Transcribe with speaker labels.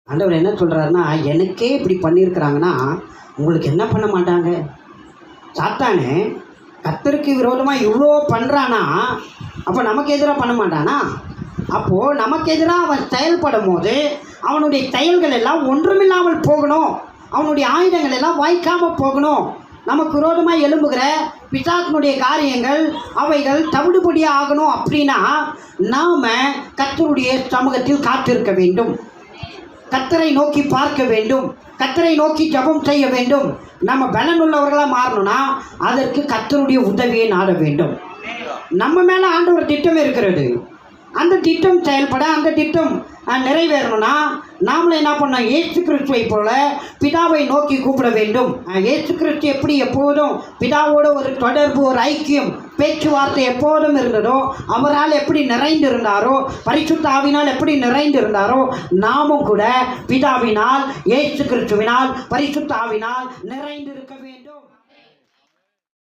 Speaker 1: ஆண்டவர் என்ன சொல்கிறாருன்னா, எனக்கே இப்படி பண்ணியிருக்கிறாங்கன்னா உங்களுக்கு என்ன பண்ண மாட்டாங்க? சாத்தானே கர்த்தருக்கு விரோதமாக இவ்வளோ பண்ணுறானா, அப்போ நமக்கு எதிராக பண்ண மாட்டானா? அப்போது நமக்கு எதிராக அவன் செயல்படும் போது அவனுடைய செயல்கள் எல்லாம் ஒன்றுமில்லாமல் போகணும், அவனுடைய ஆயுதங்கள் எல்லாம் வாய்க்காமல் போகணும். நமக்கு விரோதமாக எழும்புகிற பிசாசினுடைய காரியங்கள் அவைகள் தவிடுபடியாக ஆகணும். அப்படின்னா நாம் கர்த்தருடைய சமூகத்தில் காத்திருக்க வேண்டும், கர்த்தரை நோக்கி பார்க்க வேண்டும், கர்த்தரை நோக்கி ஜெபம் செய்ய வேண்டும். நம்ம பலனுள்ளவர்களாக மாறணும்னா அதற்கு கர்த்தருடைய உதவியை நாட வேண்டும். நம்ம மேலே ஆண்டவர் திட்டம் இருக்கிறது. அந்த திட்டம் செயல்பட, அந்த திட்டம் நிறைவேறணும்னா நாமளும் என்ன பண்ணோம்? இயேசு கிறிஸ்துவை போல பிதாவை நோக்கி கூப்பிட வேண்டும். இயேசு கிறிஸ்து எப்படி எப்போதும் பிதாவோட ஒரு தொடர்பு, ஒரு ஐக்கியம், பேச்சுவார்த்தை எப்போதும் இருந்ததோ, அவரால் எப்படி நிறைந்திருந்தாரோ, பரிசுத்த ஆவினால் எப்படி நிறைந்திருந்தாரோ, நாமும் கூட பிதாவினால், இயேசு கிறிஸ்துவினால், பரிசுத்த ஆவினால் நிறைந்திருக்க வேண்டும்.